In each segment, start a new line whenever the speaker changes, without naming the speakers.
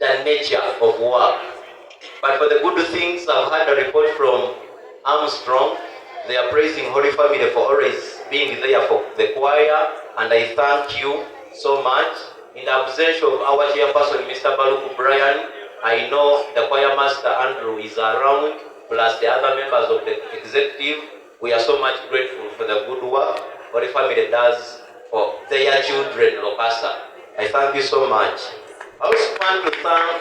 the nature of work. But for the good things, I've had a report from Armstrong. They are praising Holy Family for always being there for the choir, and I thank you so much. In the absence of our chairperson, Mr. Baruch Brian, I know the choir master Andrew is around, plus the other members of the executive. We are so much grateful for the good work Holy Family does for their children, ROCASA. I thank you so much. I also want to thank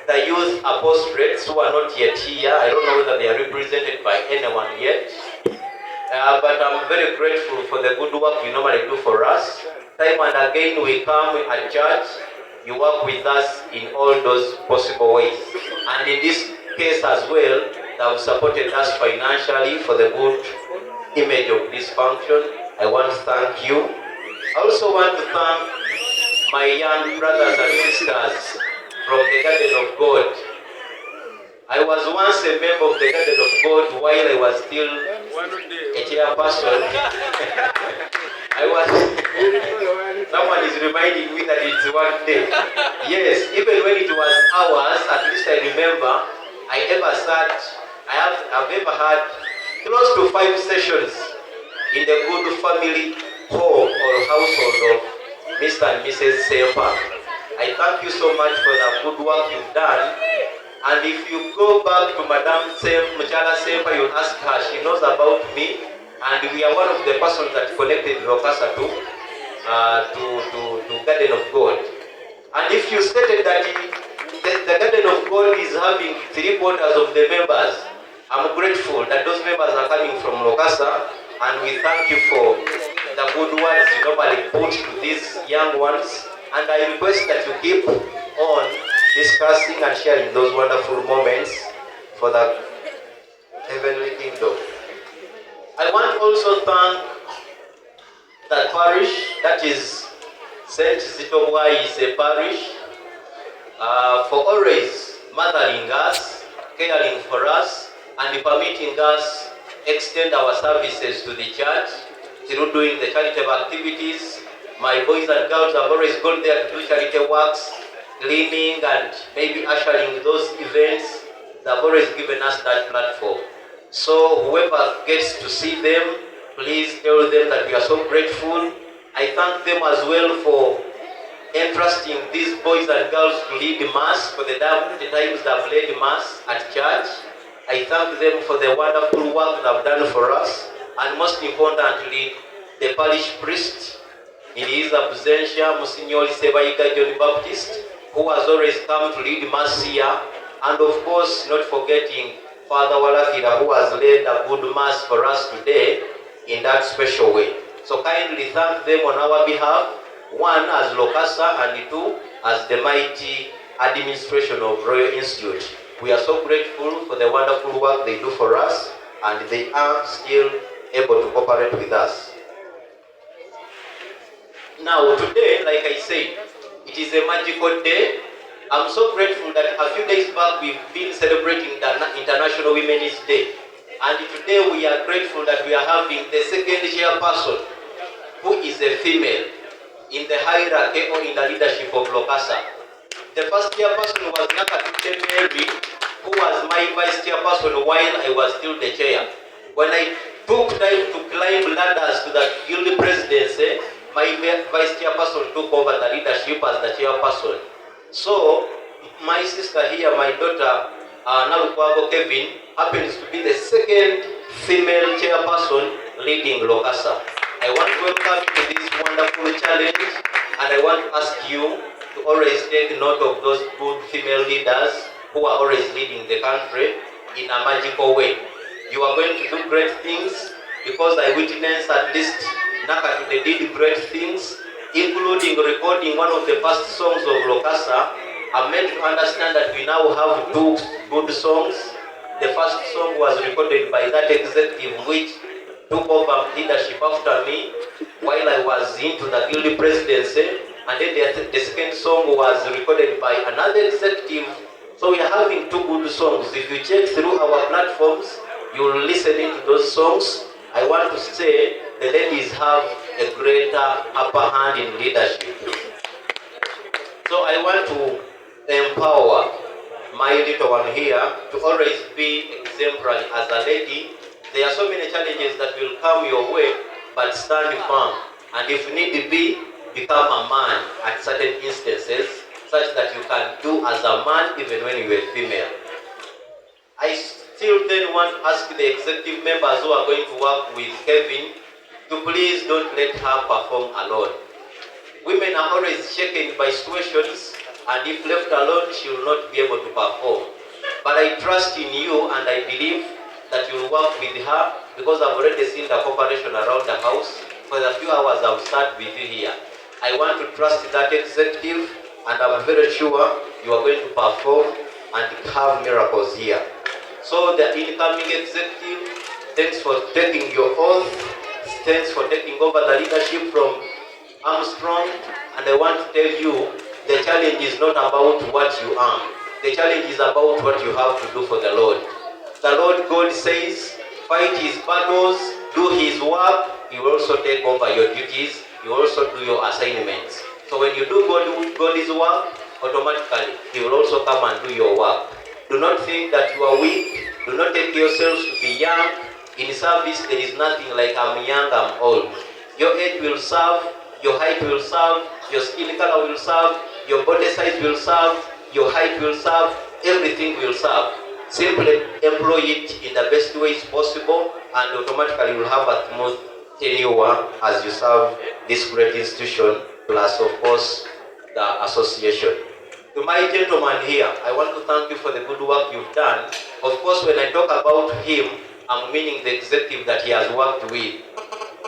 the youth apostolates who are not yet here. I don't know whether they are represented by anyone yet. But I'm very grateful for the good work you normally do for us. Time and again we come at church, you work with us in all those possible ways. And in this case as well, they have supported us financially for the good image of this function. I want to thank you. I also want to thank my young brothers and sisters from the Garden of God. I was once a member of the Garden of God while I was still a chairperson. Someone is reminding me that it's one day. Yes, even when it was hours, at least I remember, I've ever had close to 5 sessions in the good family home or household of Mr. and Mrs. Sempa. I thank you so much for the good work you've done. And if you go back to Madam Muchala Sempa, you'll ask her, she knows about me. And we are one of the persons that connected ROCASA to Garden of God. And if you stated that the Garden of God is having 3/4 of the members, I'm grateful that those members are coming from ROCASA, and we thank you for the good words you normally put to these young ones. And I request that you keep on discussing and sharing those wonderful moments for the heavenly kingdom. I want to also thank the parish, that is St. Kizito Bwaise Parish, for always mothering us, caring for us, and permitting us extend our services to the church through doing the charitable activities. My boys and girls have always gone there to do charity works, cleaning and maybe ushering those events. They've always given us that platform. So whoever gets to see them, please tell them that we are so grateful. I thank them as well for entrusting these boys and girls to lead Mass for the times they've led Mass at church. I thank them for the wonderful work they've done for us. And most importantly, the parish priest, in his absentia, Monsignor Sebayiga John Baptist, who has always come to lead Mass here. And of course, not forgetting Father Walakira, who has led a good Mass for us today in that special way. So kindly thank them on our behalf, one as ROCASA and two as the mighty administration of Royal Institute. We are so grateful for the wonderful work they do for us, and they are still able to cooperate with us. Now today, like I said, it is a magical day. I'm so grateful that a few days back we've been celebrating the International Women's Day. And today we are grateful that we are having the second chairperson who is a female in the hierarchy or in the leadership of ROCASA. The first chairperson was Nakatute Mary, who was my vice chairperson while I was still the chair. When I took time to climb ladders to the guild presidency, my vice chairperson took over the leadership as the chairperson. So, my sister here, my daughter, Narukwago Kevin, happens to be the second female chairperson leading ROCASA. I want to welcome you to this wonderful challenge, and I want to ask you to always take note of those good female leaders who are always leading the country in a magical way. You are going to do great things, because I witnessed at least Nakatu, they did great things, including recording one of the first songs of ROCASA. I'm made to understand that we now have 2 good songs. The first song was recorded by that executive which took over leadership after me while I was into the guild presidency, and then the second song was recorded by another executive. So we are having 2 good songs. If you check through our platforms, you will listen to those songs. I want to say the ladies have a greater upper hand in leadership. So I want to empower my little one here to always be exemplary as a lady. There are so many challenges that will come your way, but stand firm. And if need be, become a man at certain instances, such that you can do as a man even when you are female. I still then want to ask the executive members who are going to work with Kevin to please don't let her perform alone. Women are always shaken by situations, and if left alone, she will not be able to perform. But I trust in you, and I believe that you will work with her, because I've already seen the cooperation around the house. For the few hours I've start with you here, I want to trust that executive, and I'm very sure you are going to perform and have miracles here. So the incoming executive, thanks for taking your oath, thanks for taking over the leadership from Armstrong, and I want to tell you, the challenge is not about what you are. The challenge is about what you have to do for the Lord. The Lord God says, fight his battles, do his work. He will also take over your duties. He will also do your assignments. So when you do God's work, automatically he will also come and do your work. Do not think that you are weak. Do not take yourselves to be young. In service, there is nothing like I'm young, I'm old. Your age will serve, your height will serve, your skin color will serve, your body size will serve, your height will serve, everything will serve. Simply employ it in the best ways possible, and automatically you will have a smooth tenure as you serve this great institution, plus of course the association. To my gentleman here, I want to thank you for the good work you've done. Of course, when I talk about him, I'm meaning the executive that he has worked with.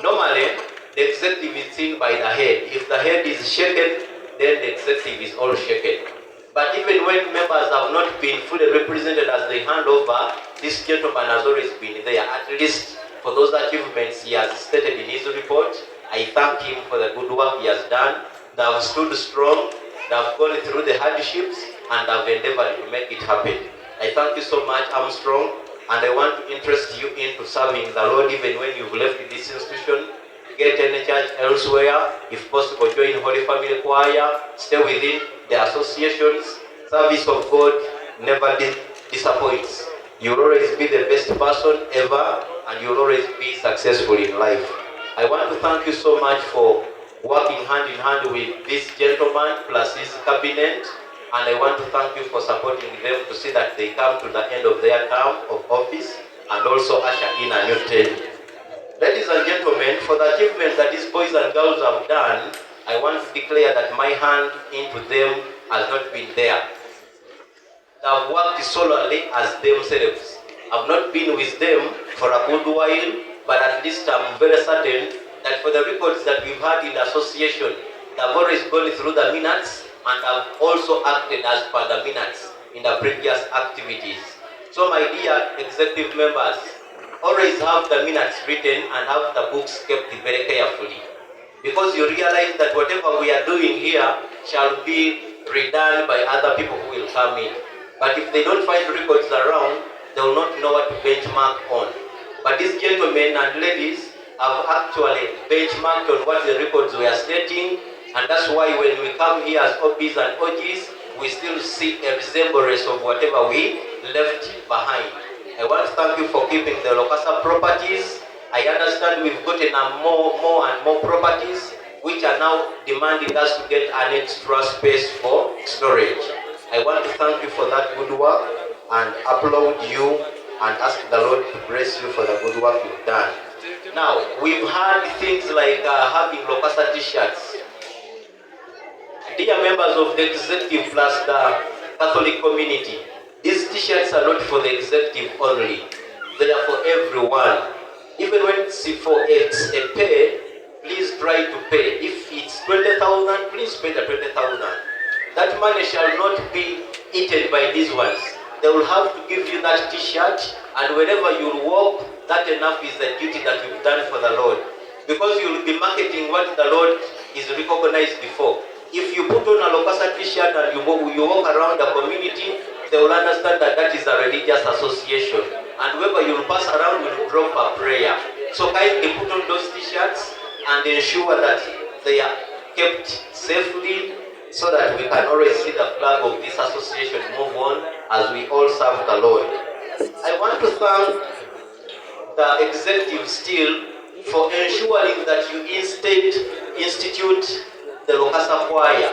Normally, the executive is seen by the head. If the head is shaken, then the executive is all shaken. But even when members have not been fully represented as they hand over, this gentleman has always been there. At least for those achievements he has stated in his report, I thank him for the good work he has done. They have stood strong, they have gone through the hardships, and have endeavored to make it happen. I thank you so much, Armstrong, and I want to interest you into serving the Lord even when you've left this institution. Get any church elsewhere, if possible join Holy Family Choir, stay within the associations. Service of God never disappoints. You'll always be the best person ever, and you'll always be successful in life. I want to thank you so much for working hand in hand with this gentleman plus his cabinet, and I want to thank you for supporting them to see that they come to the end of their term of office and also usher in a new term. Ladies and gentlemen, for the achievements that these boys and girls have done, I want to declare that my hand into them has not been there. They have worked solely as themselves. I've not been with them for a good while, but at least I'm very certain that for the records that we've had in the association, they've always gone through the minutes and have also acted as per the minutes in the previous activities. So my dear executive members, always have the minutes written and have the books kept very carefully, because you realize that whatever we are doing here shall be redone by other people who will come in. But if they don't find records around, they will not know what to benchmark on. But these gentlemen and ladies have actually benchmarked on what the records were stating, and that's why when we come here as OPs and OGs, we still see a resemblance of whatever we left behind. I want to thank you for keeping the ROCASA properties. I understand we've gotten more and more properties, which are now demanding us to get an extra space for storage. I want to thank you for that good work and applaud you and ask the Lord to bless you for the good work you've done. Now, we've had things like having ROCASA t-shirts. Dear members of the executive plus the Catholic community, these t-shirts are not for the executive only. They are for everyone. Even when it's for a pay, please try to pay. If it's 20,000, please pay the 20,000. That money shall not be eaten by these ones. They will have to give you that t-shirt, and whenever you walk, that enough is the duty that you've done for the Lord. Because you will be marketing what the Lord is recognized before. If you put on a ROCASA t-shirt and you walk around the community, they will understand that that is a religious association. And whoever you will pass around will drop a prayer. So kindly put on those t-shirts and ensure that they are kept safely, so that we can always see the flag of this association move on as we all serve the Lord. I want to thank the executive still for ensuring that you institute the ROCASA choir.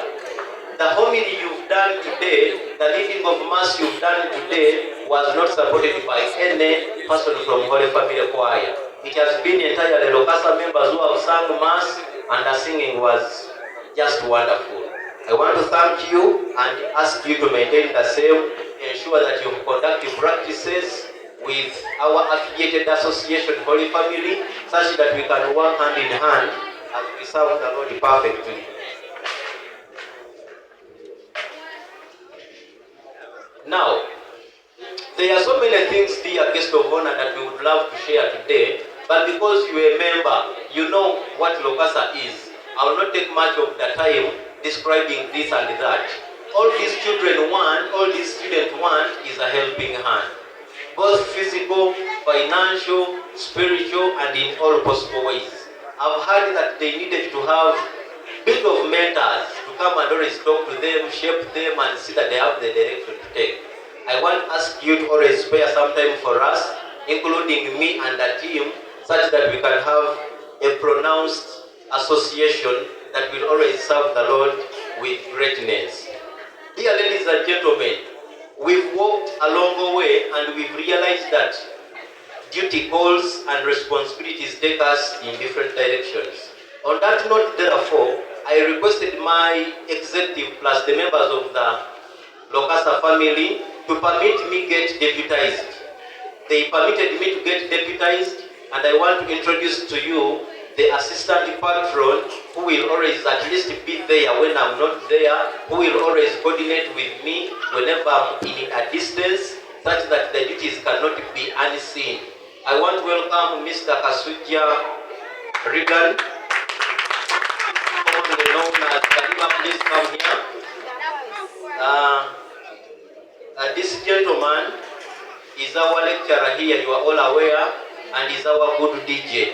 The homily you've done today, the reading of mass you've done today was not supported by any person from Holy Family Choir. It has been entirely ROCASA members who have sung mass, and the singing was just wonderful. I want to thank you and ask you to maintain the same, ensure that you conduct your practices with our affiliated association Holy Family, such that we can work hand in hand as we serve the Lord perfectly. Now, there are so many things, dear guest of honor, that we would love to share today, but because you're a member, you know what ROCASA is. I will not take much of the time describing this and that. All these children want, all these students want is a helping hand. Both physical, financial, spiritual, and in all possible ways. I've heard that they needed to have bit of mentors to come and always talk to them, shape them, and see that they have the direction to take. I want to ask you to always spare some time for us, including me and the team, such that we can have a pronounced association that will always serve the Lord with greatness. Dear ladies and gentlemen, we've walked a long way and we've realized that duty calls and responsibilities take us in different directions. On that note, therefore, I requested my executive plus the members of the ROCASA family to permit me get deputized. They permitted me to get deputized, and I want to introduce to you the assistant patron who will always at least be there when I'm not there, who will always coordinate with me whenever I'm in a distance, such that the duties cannot be unseen. I want to welcome Mr. Kasuja Regan, commonly known as Kariba. Please come here. This gentleman is our lecturer here, you are all aware, and is our good DJ.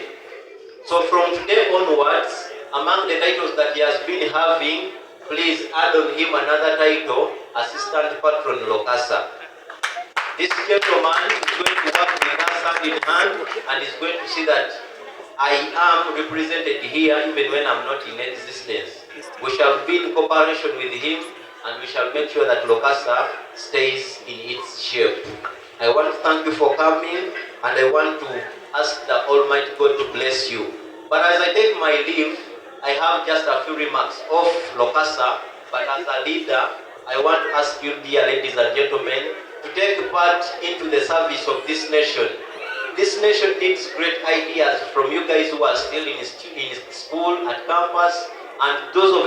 So from today onwards, among the titles that he has been having, please add on him another title, Assistant Patron ROCASA. This gentleman is going to work with us hand in hand and is going to see that I am represented here even when I'm not in existence. We shall be in cooperation with him and we shall make sure that ROCASA stays in its shape. I want to thank you for coming and I want to ask the Almighty God to bless you. But as I take my leave, I have just a few remarks of ROCASA, but as a leader, I want to ask you, dear ladies and gentlemen, to take part into the service of this nation. This nation needs great ideas from you guys who are still in school, at campus, and those of